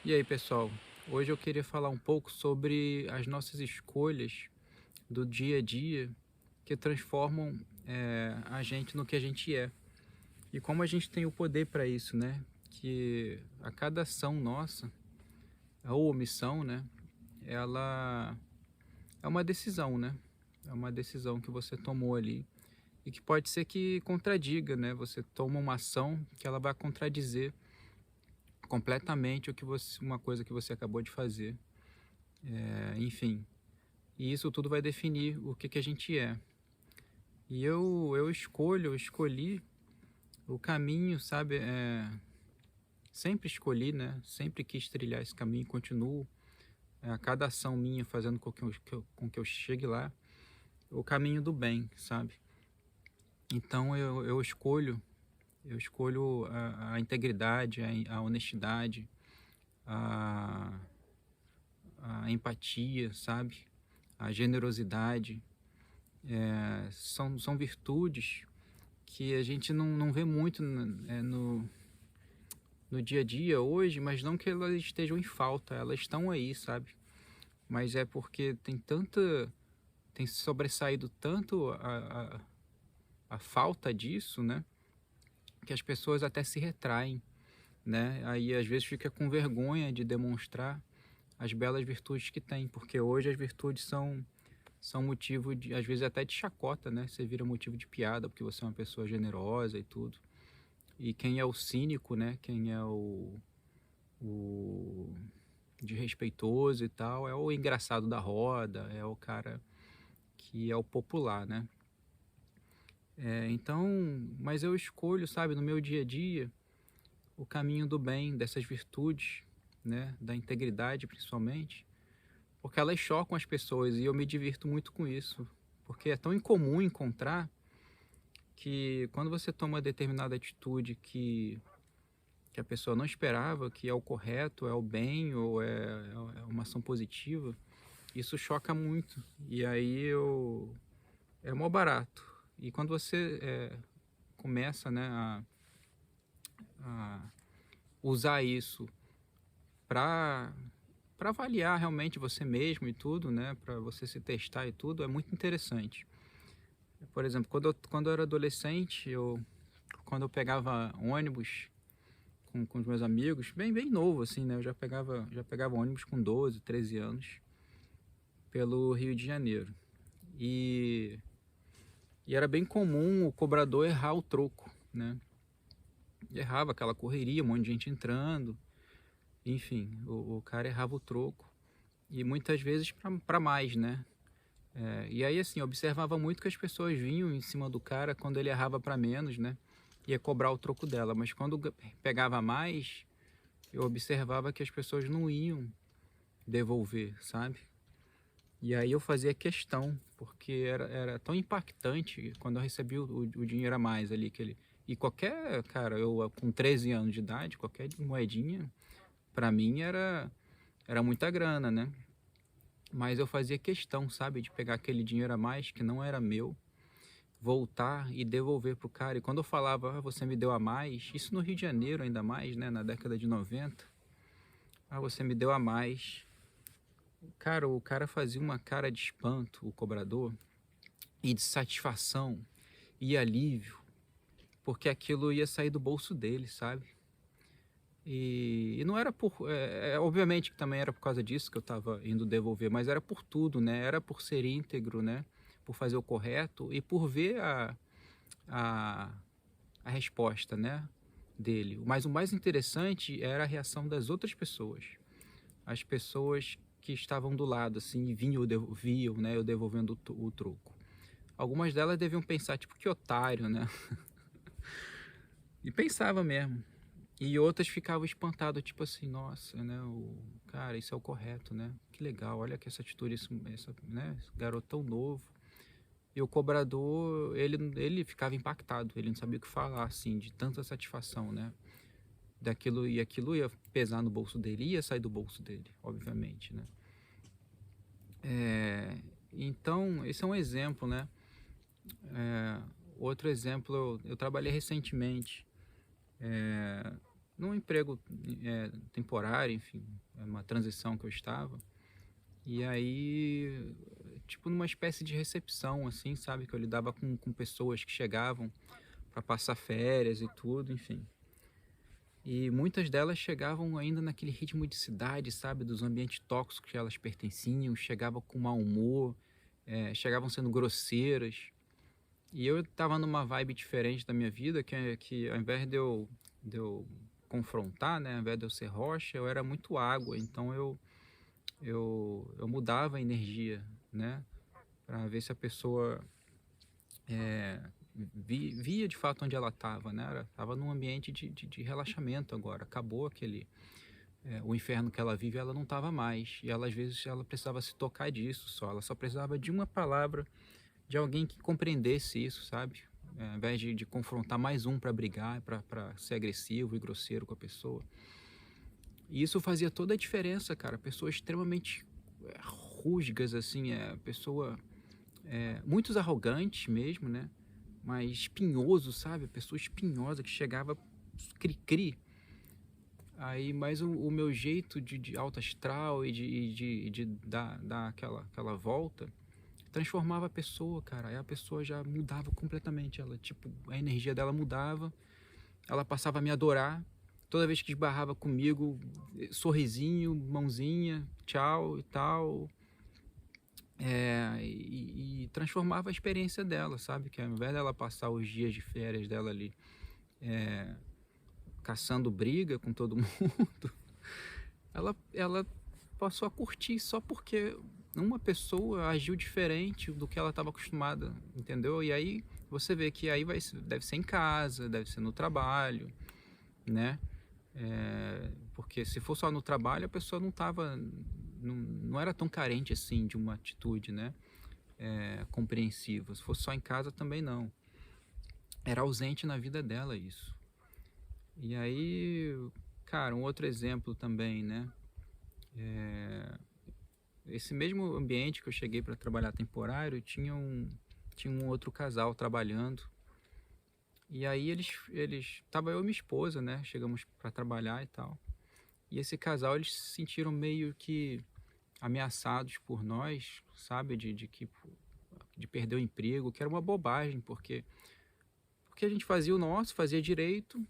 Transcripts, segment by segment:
E aí, pessoal? Hoje eu queria falar um pouco sobre as nossas escolhas do dia a dia que transformam a gente no que a gente é. E como a gente tem o poder para isso, né? Que a cada ação nossa, ou omissão, né? Ela é uma decisão, né? É uma decisão que você tomou ali e que pode ser que contradiga, né? Você toma uma ação que ela vai contradizer completamente uma coisa que você acabou de fazer. Enfim. E isso tudo vai definir o que a gente é. E eu escolhi o caminho, sabe? Sempre escolhi, né? Sempre quis trilhar esse caminho, continuo a cada ação minha fazendo com que eu chegue lá, o caminho do bem, sabe? Então eu escolho a integridade, a honestidade, a, a empatia, sabe? A generosidade. São virtudes que a gente não vê muito no dia a dia hoje, mas não que elas estejam em falta, elas estão aí, sabe? Mas é porque tem sobressaído tanto a falta disso, né? Que as pessoas até se retraem, né? Aí às vezes fica com vergonha de demonstrar as belas virtudes que tem, porque hoje as virtudes são motivo de, às vezes até de chacota, né? Você vira motivo de piada porque você é uma pessoa generosa e tudo. E quem é o cínico, né? Quem é o de respeitoso e tal, é o engraçado da roda, é o cara que é o popular, né? Então, mas eu escolho, sabe, no meu dia a dia, o caminho do bem, dessas virtudes, né? Da integridade, principalmente, porque elas chocam as pessoas e eu me divirto muito com isso, porque é tão incomum encontrar que quando você toma uma determinada atitude que a pessoa não esperava, que é o correto, é o bem ou é uma ação positiva, isso choca muito. E aí é mó barato. E quando você começa, né, a usar isso para avaliar realmente você mesmo e tudo, né, para você se testar e tudo, é muito interessante. Por exemplo, quando eu era adolescente, quando eu pegava ônibus com os meus amigos, bem novo assim, né, eu já pegava ônibus com 12, 13 anos pelo Rio de Janeiro. E, e era bem comum o cobrador errar o troco, né? Errava aquela correria, um monte de gente entrando, enfim, o cara errava o troco e muitas vezes para mais, né? E aí assim, eu observava muito que as pessoas vinham em cima do cara quando ele errava para menos, né? Ia cobrar o troco dela, mas quando pegava mais, eu observava que as pessoas não iam devolver, sabe? E aí eu fazia questão, porque era tão impactante quando eu recebi o dinheiro a mais ali. E qualquer, cara, eu com 13 anos de idade, qualquer moedinha, pra mim era muita grana, né? Mas eu fazia questão, sabe, de pegar aquele dinheiro a mais que não era meu, voltar e devolver pro cara. E quando eu falava, você me deu a mais, isso no Rio de Janeiro ainda mais, né, na década de 90, você me deu a mais. Cara, o cara fazia uma cara de espanto, o cobrador, e de satisfação e alívio, porque aquilo ia sair do bolso dele, sabe? E não era obviamente que também era por causa disso que eu estava indo devolver, mas era por tudo, né? Era por ser íntegro, né? Por fazer o correto e por ver a, a resposta, né? Dele. Mas o mais interessante era a reação das outras pessoas. As pessoas que estavam do lado, assim, e viam, né? Eu devolvendo o troco. Algumas delas deviam pensar, tipo, que otário, né? E pensava mesmo. E outras ficavam espantadas, tipo assim, nossa, né? Cara, isso é o correto, né? Que legal, olha que essa atitude, né? Esse garoto tão novo. E o cobrador, ele ficava impactado, ele não sabia o que falar, assim, de tanta satisfação, né? Daquilo, e aquilo ia pesar no bolso dele, ia sair do bolso dele, obviamente, né? Então, esse é um exemplo, né? Outro exemplo, eu trabalhei recentemente num emprego temporário, enfim, é uma transição que eu estava. E aí, tipo, numa espécie de recepção, assim, sabe? Que eu lidava com pessoas que chegavam para passar férias e tudo, enfim. E muitas delas chegavam ainda naquele ritmo de cidade, sabe? Dos ambientes tóxicos que elas pertenciam, chegavam com mau humor, chegavam sendo grosseiras. E eu tava numa vibe diferente da minha vida, que ao invés de eu confrontar, né? Ao invés de eu ser rocha, eu era muito água. Então eu mudava a energia, né? Para ver se a pessoa via de fato onde ela estava, né? Ela estava num ambiente de relaxamento agora. Acabou o inferno que ela vive, ela não estava mais. E ela, às vezes ela precisava se tocar disso só. Ela só precisava de uma palavra de alguém que compreendesse isso, sabe? Ao invés de confrontar mais um para brigar, para ser agressivo e grosseiro com a pessoa. E isso fazia toda a diferença, cara. Pessoas extremamente rusgas, assim, pessoa muitos arrogantes mesmo, né? Mas espinhoso, sabe? Pessoa espinhosa que chegava cri-cri. Aí, mas o meu jeito de alto astral e de dar aquela volta transformava a pessoa, cara. Aí a pessoa já mudava completamente. Ela, tipo, a energia dela mudava. Ela passava a me adorar. Toda vez que esbarrava comigo, sorrisinho, mãozinha, tchau e tal. E transformava a experiência dela, sabe? Que ao invés dela passar os dias de férias dela ali caçando briga com todo mundo, ela passou a curtir só porque uma pessoa agiu diferente do que ela estava acostumada, entendeu? E aí você vê que aí deve ser em casa, deve ser no trabalho, né? Porque se for só no trabalho, a pessoa não era tão carente assim de uma atitude, né? Compreensiva. Se fosse só em casa, também não. Era ausente na vida dela isso. E aí, cara, um outro exemplo também, né? Esse mesmo ambiente que eu cheguei para trabalhar temporário, tinha um outro casal trabalhando. E aí tava eu e minha esposa, né? Chegamos para trabalhar e tal. E esse casal, eles se sentiram meio que ameaçados por nós, sabe? De perder o emprego, que era uma bobagem, porque a gente fazia o nosso, fazia direito,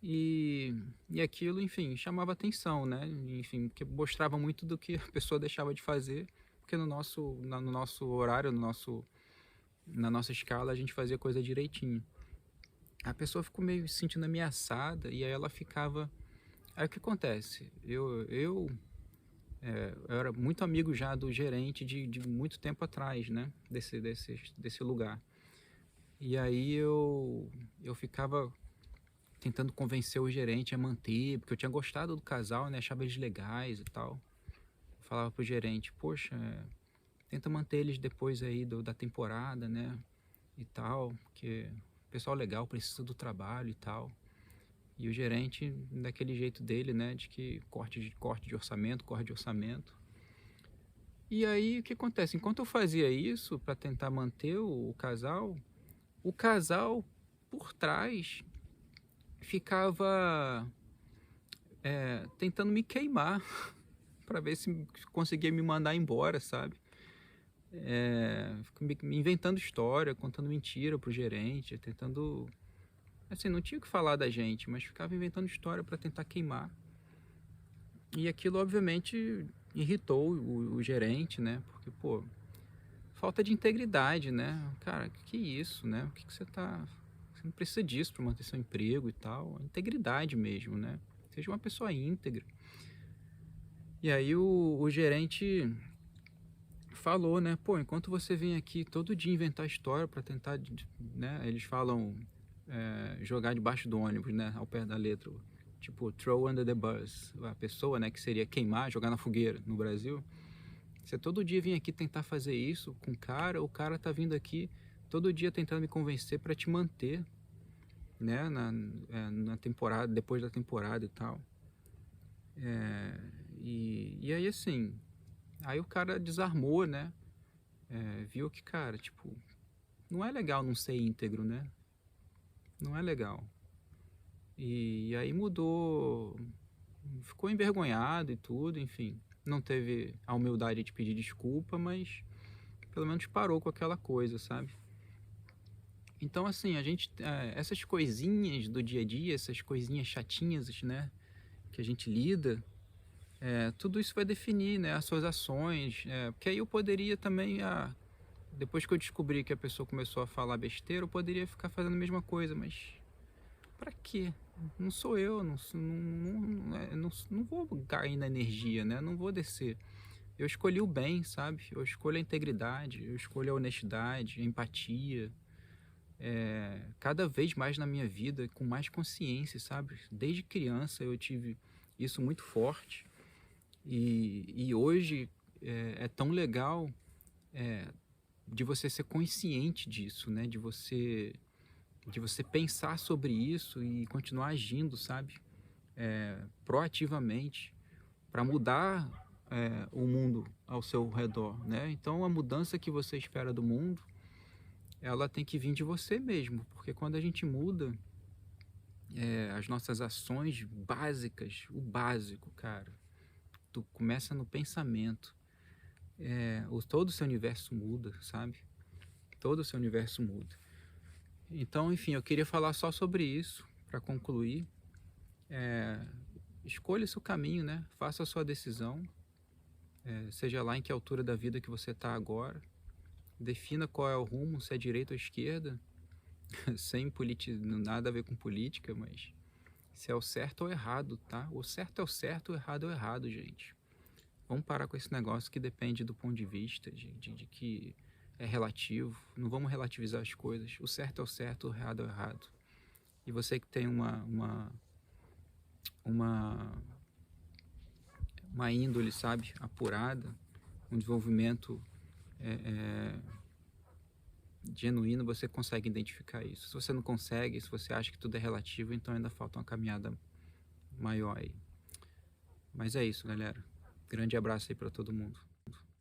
e aquilo, enfim, chamava atenção, né? Enfim, que mostrava muito do que a pessoa deixava de fazer, porque no nosso horário, na nossa escala, a gente fazia coisa direitinho. A pessoa ficou meio se sentindo ameaçada, e aí ela ficava... Aí o que acontece? Eu era muito amigo já do gerente de muito tempo atrás, né? Desse lugar. E aí eu ficava tentando convencer o gerente a manter, porque eu tinha gostado do casal, né? Achava eles legais e tal. Eu falava pro gerente, poxa, tenta manter eles depois aí da temporada, né? E tal, porque o pessoal legal precisa do trabalho e tal. E o gerente, daquele jeito dele, né? De que corte de orçamento, corte de orçamento. E aí o que acontece? Enquanto eu fazia isso para tentar manter o casal por trás ficava tentando me queimar para ver se conseguia me mandar embora, sabe? Me inventando história, contando mentira pro gerente, tentando... Assim, não tinha o que falar da gente, mas ficava inventando história para tentar queimar. E aquilo, obviamente, irritou o gerente, né? Porque, pô, falta de integridade, né? Cara, que isso, né? O que você tá... Você não precisa disso para manter seu emprego e tal. Integridade mesmo, né? Seja uma pessoa íntegra. E aí o gerente falou, né? Pô, enquanto você vem aqui todo dia inventar história para tentar, né? Eles falam jogar debaixo do ônibus, né? Ao pé da letra. Tipo, throw under the bus. A pessoa, né? Que seria queimar, jogar na fogueira no Brasil. Você todo dia vem aqui tentar fazer isso com o cara tá vindo aqui todo dia tentando me convencer para te manter, né? Na temporada, depois da temporada e tal. E aí, assim... Aí o cara desarmou, né? Viu que, cara, tipo... Não é legal não ser íntegro, né? Não é legal. E aí mudou, ficou envergonhado e tudo, enfim. Não teve a humildade de pedir desculpa, mas pelo menos parou com aquela coisa, sabe? Então, assim, essas coisinhas do dia a dia, essas coisinhas chatinhas, né, que a gente lida, tudo isso vai definir, né, as suas ações. Porque aí eu poderia também, depois que eu descobri que a pessoa começou a falar besteira, eu poderia ficar fazendo a mesma coisa, mas pra quê? Não sou eu, não vou cair na energia, né? Não vou descer. Eu escolhi o bem, sabe? Eu escolho a integridade, eu escolho a honestidade, a empatia. Cada vez mais na minha vida, com mais consciência, sabe? Desde criança eu tive isso muito forte. E hoje é tão legal de você ser consciente disso, né? De você pensar sobre isso e continuar agindo, sabe? Proativamente para mudar o mundo ao seu redor, né? Então a mudança que você espera do mundo, ela tem que vir de você mesmo, porque quando a gente muda as nossas ações básicas, o básico, cara, tu começa no pensamento, todo o seu universo muda, sabe? Todo o seu universo muda. Então, enfim, eu queria falar só sobre isso para concluir. Escolha seu caminho, né? Faça a sua decisão, seja lá em que altura da vida que você está agora. Defina qual é o rumo, se é direita ou esquerda, sem nada a ver com política, mas se é o certo ou errado, tá? O certo é o certo, o errado é o errado, gente. Vamos parar com esse negócio que depende do ponto de vista, de que é relativo. Não vamos relativizar as coisas. O certo é o certo, o errado é o errado. E você que tem uma índole, sabe, apurada, um desenvolvimento genuíno, você consegue identificar isso. Se você não consegue, se você acha que tudo é relativo, então ainda falta uma caminhada maior aí. Mas é isso, galera. Grande abraço aí para todo mundo.